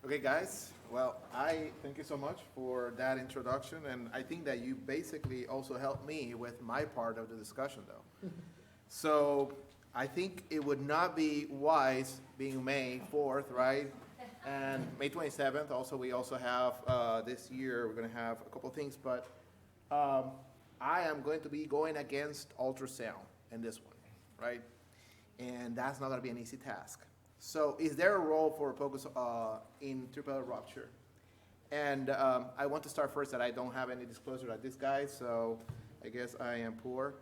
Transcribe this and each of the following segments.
Okay, guys. Well, I thank you so much for that introduction, and I think that you basically also helped me with my part of the discussion, though. So I think it would not be wise being May 4th, right? And May 27th. Also, we also have this year we're going to have a couple things, but I am going to be going against ultrasound in this one, right? And that's not going to be an easy task. So is there a role for focus in triple rupture? And I want to start first that I don't have any disclosure at this guy, so I guess I am poor.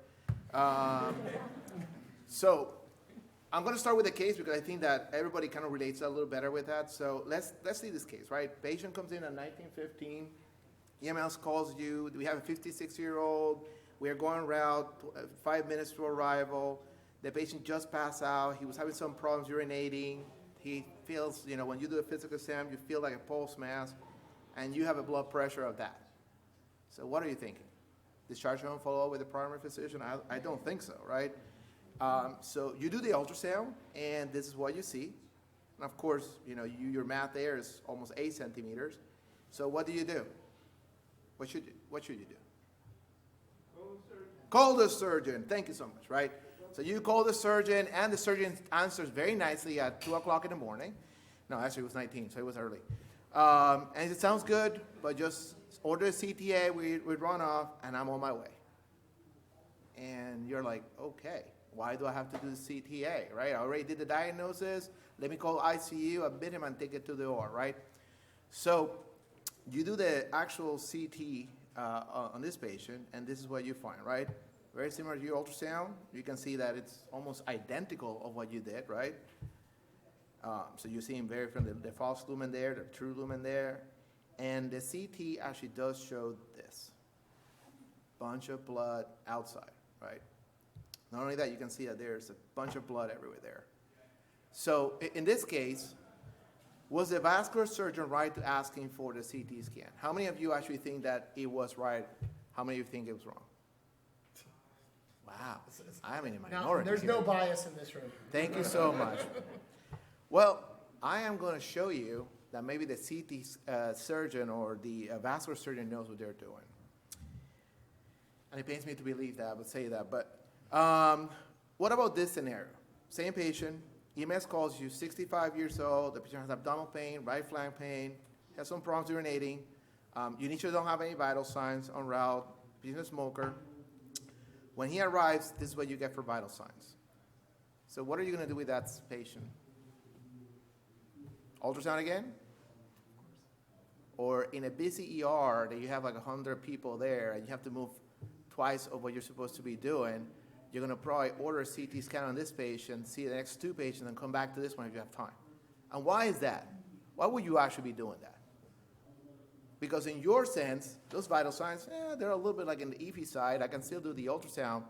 So I'm going to start with the case because I think that everybody kind of relates a little better with that. So let's see this case, right? Patient comes in at 1915. EMS calls you. We have a 56-year-old. We are going route, 5 minutes to arrival. The patient just passed out. He was having some problems urinating. He feels, when you do a physical exam, you feel like a pulse mass, and you have a blood pressure of that. So what are you thinking? Discharge home, follow up with the primary physician? I don't think so, right? So you do the ultrasound, and this is what you see. And of course, your math there is almost 8 centimeters. So what do you do? What should you do? Call the surgeon. Thank you so much, right? So you call the surgeon, and the surgeon answers very nicely at 2 o'clock in the morning. No, actually it was 19, so it was early. And it sounds good, but just order a CTA, we run off, and I'm on my way. And you're like, okay, why do I have to do the CTA, right? I already did the diagnosis. Let me call ICU, admit him, and take it to the OR, right? So you do the actual CT on this patient, and this is what you find, right? Very similar to your ultrasound. You can see that it's almost identical of what you did, right? So you're seeing very from the false lumen there, the true lumen there. And the CT actually does show this. Bunch of blood outside, right? Not only that, you can see that there's a bunch of blood everywhere there. So in this case, was the vascular surgeon right to asking for the CT scan? How many of you actually think that it was right? How many of you think it was wrong? Wow, I'm in a minority. There's no bias in this room. Thank you so much. Well, I am going to show you that maybe the CT surgeon or the vascular surgeon knows what they're doing. And it pains me to believe that I would say that. But what about this scenario? Same patient, EMS calls you, 65 years old, the patient has abdominal pain, right flank pain, has some problems urinating. You initially don't have any vital signs en route, patient is a smoker. When he arrives, this is what you get for vital signs. So what are you going to do with that patient? Ultrasound again? Or in a busy ER that you have like 100 people there and you have to move twice of what you're supposed to be doing, you're going to probably order a CT scan on this patient, see the next 2 patients, and come back to this one if you have time. And why is that? Why would you actually be doing that? Because in your sense, those vital signs, they're a little bit like in the EFI side. I can still do the ultrasound,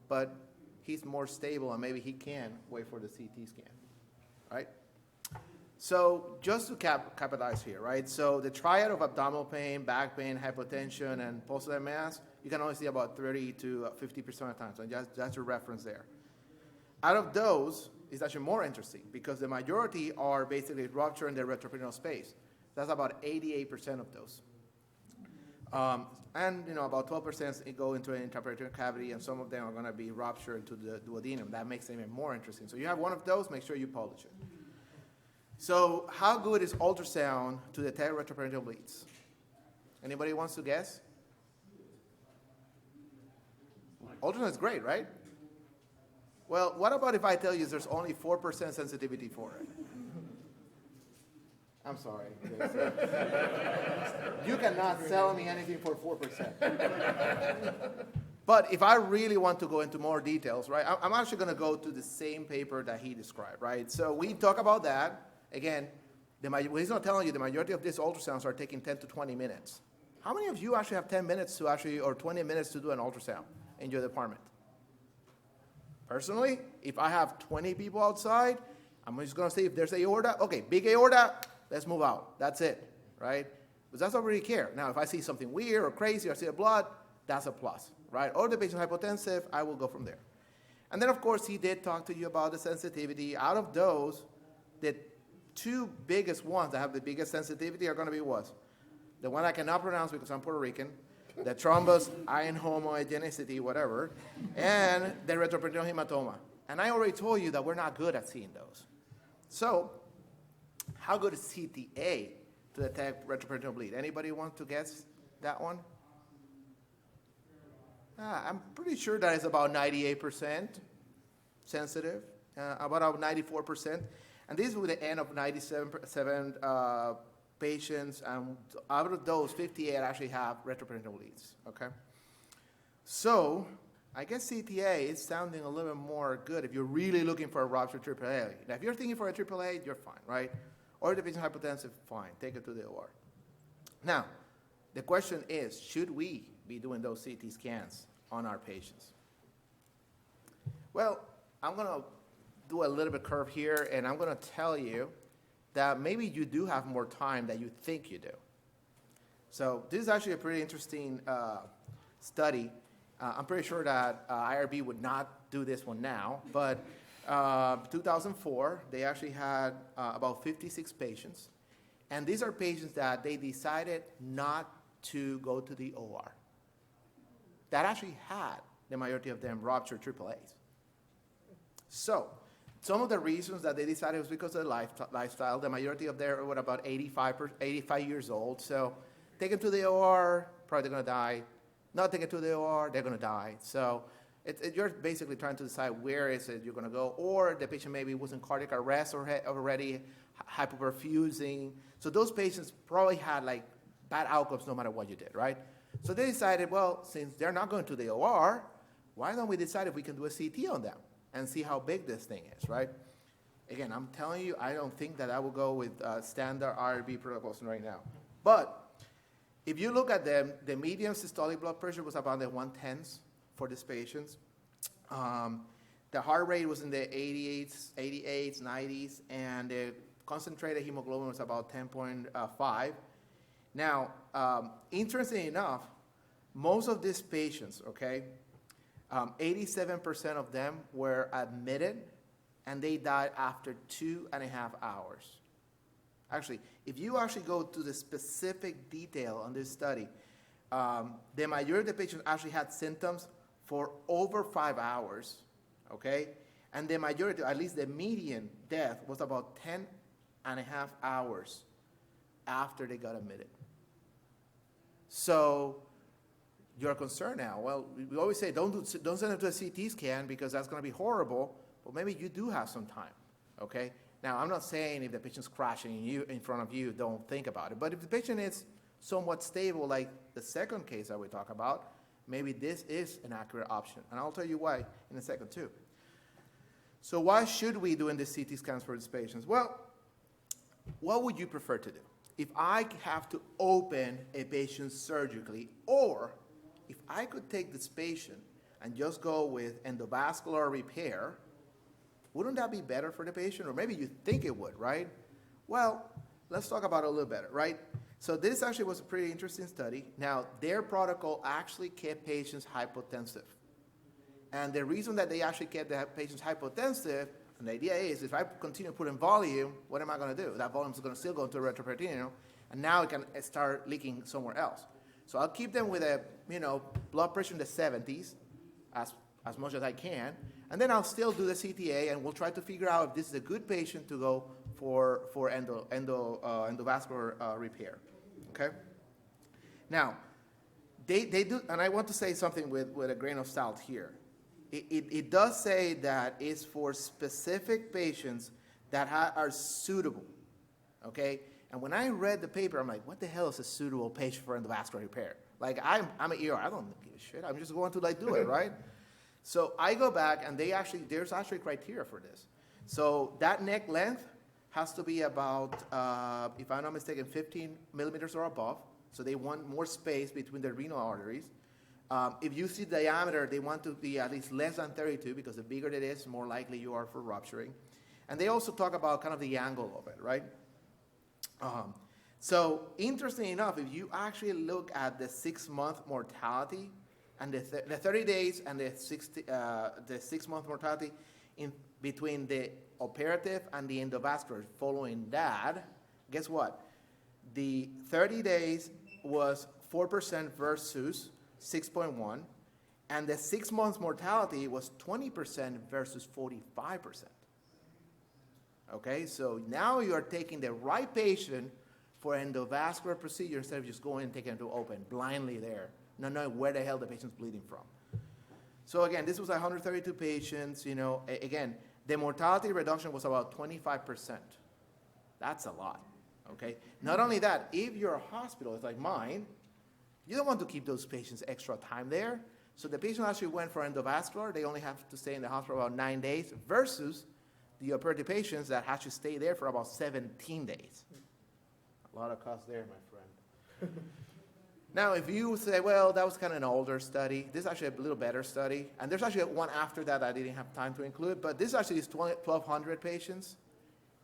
but he's more stable and maybe he can wait for the CT scan, right? So just to capitalize here, right? So the triad of abdominal pain, back pain, hypotension, and pulsatile mass, you can only see about 30 to 50% of the time. So that's your reference there. Out of those, it's actually more interesting because the majority are basically rupture in the retroperitoneal space. That's about 88% of those. And about 12% go into an intraperitoneal cavity, and some of them are going to be ruptured into the duodenum. That makes them even more interesting. So you have one of those, make sure you publish it. So how good is ultrasound to detect retroperitoneal bleeds? Anybody wants to guess? Ultrasound is great, right? Well, what about if I tell you there's only 4% sensitivity for it? I'm sorry. You cannot sell me anything for 4%. But if I really want to go into more details, right, I'm actually going to go to the same paper that he described, right? So we talk about that. Again, he's not telling you the majority of these ultrasounds are taking 10 to 20 minutes. How many of you actually have 10 minutes to actually, or 20 minutes to do an ultrasound in your department? Personally, if I have 20 people outside, I'm just going to say if there's aorta, okay, big aorta, let's move out. That's it, right? Because that's not really care. Now, if I see something weird or crazy or see a blood, that's a plus, right? Or the patient hypotensive, I will go from there. And then, of course, he did talk to you about the sensitivity. Out of those, the two biggest ones that have the biggest sensitivity are going to be what? The one I cannot pronounce because I'm Puerto Rican, the thrombus iron homogeneity, whatever, and the retroperitoneal hematoma. And I already told you that we're not good at seeing those. So, how good is CTA to detect retroperitoneal bleed? Anybody want to guess that one? I'm pretty sure that is about 98% sensitive, about 94%. And this is with the N of 97 patients, and out of those, 58 actually have retroperitoneal bleeds, okay? So, I guess CTA is sounding a little bit more good if you're really looking for a rupture AAA. Now, if you're thinking for a AAA, you're fine, right? Or if the patient's hypotensive, fine, take it to the OR. Now, the question is, should we be doing those CT scans on our patients? Well, I'm going to do a little bit curve here, and I'm going to tell you that maybe you do have more time than you think you do. So this is actually a pretty interesting study. I'm pretty sure that IRB would not do this one now, but 2004, they actually had about 56 patients. And these are patients that they decided not to go to the OR. That actually had, the majority of them, ruptured AAAs. So, some of the reasons that they decided was because of the lifestyle. The majority of them were about 85 years old. So, take them to the OR, probably they're going to die. Not take it to the OR, they're going to die. So, you're basically trying to decide where is it you're going to go. Or the patient maybe was in cardiac arrest or already hypoperfusing. So, those patients probably had like bad outcomes no matter what you did, right? So, they decided, well, since they're not going to the OR, why don't we decide if we can do a CT on them and see how big this thing is, right? Again, I'm telling you, I don't think that I will go with standard IRB protocols right now. But if you look at them, the median systolic blood pressure was about the 110s for these patients. The heart rate was in the 88s, 90s, and the concentrated hemoglobin was about 10.5. Now, interestingly enough, most of these patients, okay, 87% of them were admitted, and they died after 2.5 hours. Actually, if you actually go to the specific detail on this study, the majority of the patients actually had symptoms for over 5 hours, okay? And the majority, at least the median death, was about 10.5 hours after they got admitted. So, you're concerned now. Well, we always say don't send them to a CT scan because that's going to be horrible, but maybe you do have some time, okay? Now, I'm not saying if the patient's crashing in front of you, don't think about it. But if the patient is somewhat stable, like the second case that we talk about, maybe this is an accurate option. And I'll tell you why in a second, too. So why should we do the CT scans for these patients? Well, what would you prefer to do? If I have to open a patient surgically, or if I could take this patient and just go with endovascular repair, wouldn't that be better for the patient? Or maybe you think it would, right? Well, let's talk about it a little better, right? So this actually was a pretty interesting study. Now, their protocol actually kept patients hypotensive. And the reason that they actually kept the patients hypotensive, and the idea is if I continue putting volume, what am I going to do? That volume is going to still go into the retroperitoneal, and now it can start leaking somewhere else. So I'll keep them with a, blood pressure in the 70s as much as I can, and then I'll still do the CTA, and we'll try to figure out if this is a good patient to go for endovascular repair, okay? Now, they do, and I want to say something with a grain of salt here. It does say that it's for specific patients that are suitable, okay? And when I read the paper, I'm like, what the hell is a suitable patient for endovascular repair? Like, I'm an ER, I don't give a shit. I'm just going to do it, right? So I go back, and there's actually criteria for this. So that neck length has to be about, if I'm not mistaken, 15 millimeters or above. So they want more space between the renal arteries. If you see diameter, they want to be at least less than 32, because the bigger it is, more likely you are for rupturing. And they also talk about kind of the angle of it, right? So interestingly enough, if you actually look at the 6-month mortality and the 30 days and the 6-month mortality in between the operative and the endovascular. Following that, guess what? The 30 days was 4% versus 6.1, and the 6 months mortality was 20% versus 45%. Okay, so now you are taking the right patient for endovascular procedure instead of just going and taking them to open blindly there, not knowing where the hell the patient's bleeding from. So again, this was 132 patients. Again, the mortality reduction was about 25%. That's a lot. Okay. Not only that, if your hospital is like mine, you don't want to keep those patients extra time there. So the patient actually went for endovascular. They only have to stay in the hospital about 9 days versus the operative patients that actually stay there for about 17 days. A lot of cost there, my friend. Now, if you say, well, that was kind of an older study, this is actually a little better study. And there's actually one after that I didn't have time to include, but this actually is 1,200 patients.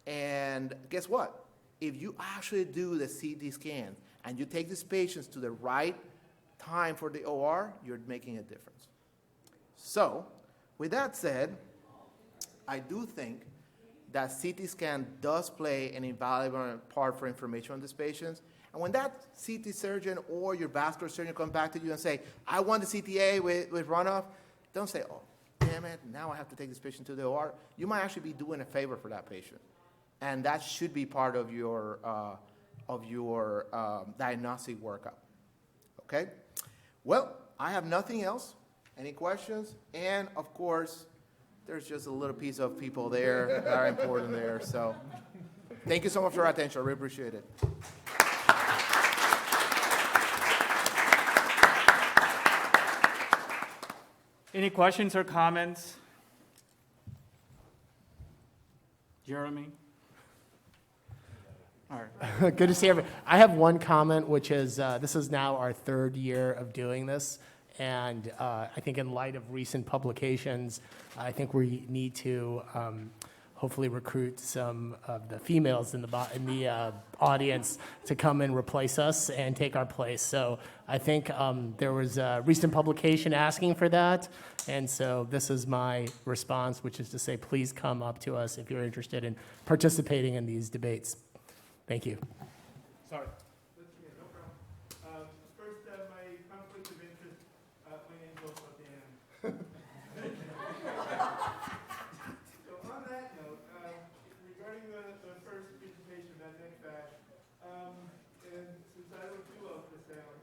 And guess what? If you actually do the CT scan and you take these patients to the right time for the OR, you're making a difference. So, with that said, I do think that CT scan does play an invaluable part for information on these patients. And when that CT surgeon or your vascular surgeon comes back to you and say, I want the CTA with runoff, don't say, oh, damn it, now I have to take this patient to the OR. You might actually be doing a favor for that patient. And that should be part of your diagnostic workup. Okay? Well, I have nothing else. Any questions? And of course, there's just a little piece of people there that are important there. So thank you so much for your attention. I really appreciate it. Any questions or comments? Jeremy? All right. Good to see everyone. I have one comment, which is this is now our 3rd year of doing this. And I think in light of recent publications, I think we need to hopefully recruit some of the females in the audience to come and replace us and take our place. So I think there was a recent publication asking for that. And so this is my response, which is to say, please come up to us if you're interested in participating in these debates. Thank you. Sorry. No problem. First, my conflict of interest, my name's also Dan. So on that note, regarding the first presentation, that neck back, and since I don't do ultrasound,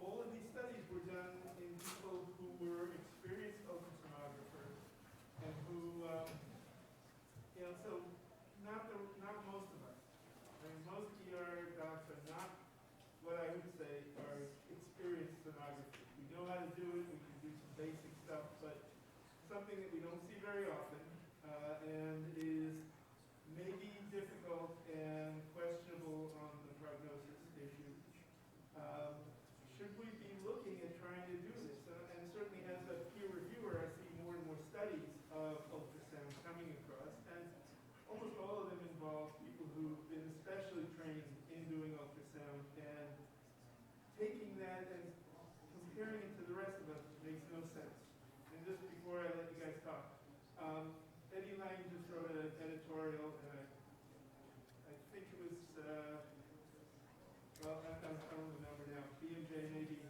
all of these studies were done in people who were experienced ultrasonographers and who, so not most of us. I mean, most ER docs are not what I would say are experienced sonographers. We know how to do it, we can do some basic stuff, but something that we don't see very often and is maybe difficult and questionable on the prognosis issue. Should we be looking at trying to do this? And certainly as a peer reviewer, I see more and more studies of ultrasound coming across, and almost all of them involve people who've been especially trained in doing ultrasound, and taking that and comparing it to the rest of us makes no sense. And just before I let you guys talk, Eddie Lang just wrote an editorial, and I think it was, well, I don't remember now, BMJ maybe,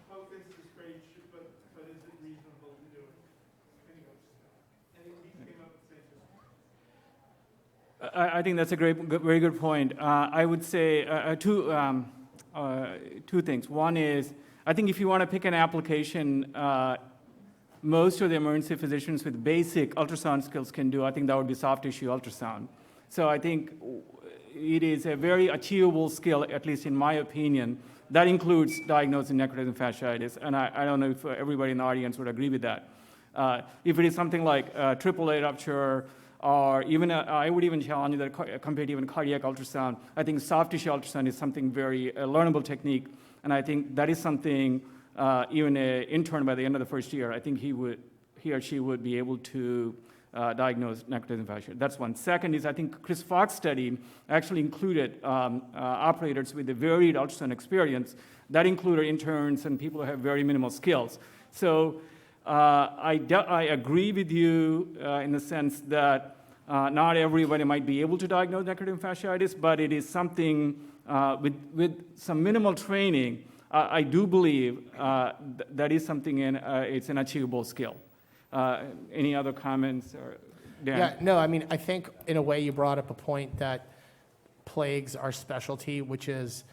focus is great, but is it reasonable to do it? Anyway, and he came up with the same thing. I think that's a very good point. I would say two things. One is, I think if you want to pick an application, most of the emergency physicians with basic ultrasound skills can do, I think that would be soft tissue ultrasound. So I think it is a very achievable skill, at least in my opinion. That includes diagnosing necrotizing fasciitis, and I don't know if everybody in the audience would agree with that. If it is something like AAA rupture, or even, I would even challenge that compared to even cardiac ultrasound, I think soft tissue ultrasound is something very learnable technique, and I think that is something even an intern by the end of the first year, I think he or she would be able to diagnose necrotizing fasciitis. That's one. Second is, I think Chris Fox's study actually included operators with a varied ultrasound experience. That included interns and people who have very minimal skills. So I agree with you in the sense that not everybody might be able to diagnose necrotic fasciitis, but it is something with some minimal training. I do believe that is something it's an achievable skill. Any other comments, or Dan? Yeah, no, I mean, I think in a way you brought up a point that plagues our specialty, which is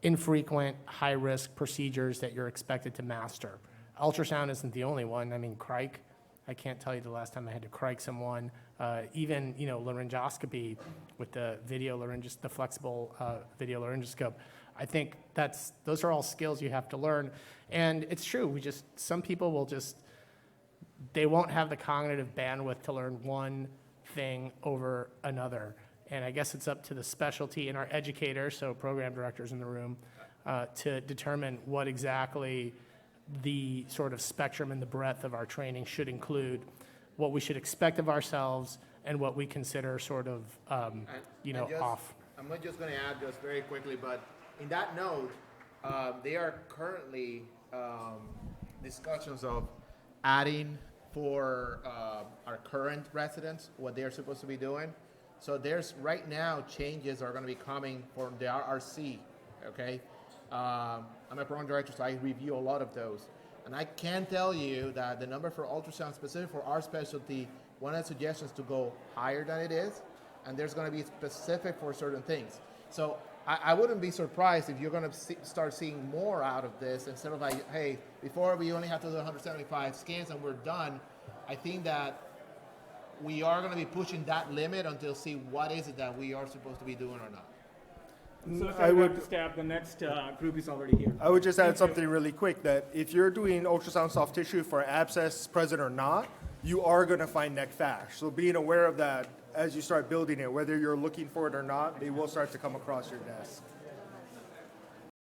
infrequent, high-risk procedures that you're expected to master. Ultrasound isn't the only one. I mean, crike, I can't tell you the last time I had to crike someone. Even, laryngoscopy with the the flexible video laryngoscope. I think those are all skills you have to learn. And it's true, some people they won't have the cognitive bandwidth to learn one thing over another. And I guess it's up to the specialty and our educators, so program directors in the room, to determine what exactly the sort of spectrum and the breadth of our training should include, what we should expect of ourselves, and what we consider sort of, off. I'm just going to add just very quickly, but in that note, there are currently discussions of adding for our current residents what they're supposed to be doing. So there's right now changes are going to be coming from the RRC, okay? I'm a program director, so I review a lot of those. And I can tell you that the number for ultrasound specific for our specialty, one of the suggestions to go higher than it is, and there's going to be specific for certain things. So I wouldn't be surprised if you're going to start seeing more out of this instead of like, hey, before we only have to do 175 scans and we're done. I think that we are going to be pushing that limit until see what is it that we are supposed to be doing or not. So if I would to stab, the next group is already here. I would just add something really quick, that if you're doing ultrasound soft tissue for abscess present or not, you are going to find neck fasc. So being aware of that as you start building it, whether you're looking for it or not, they will start to come across your desk.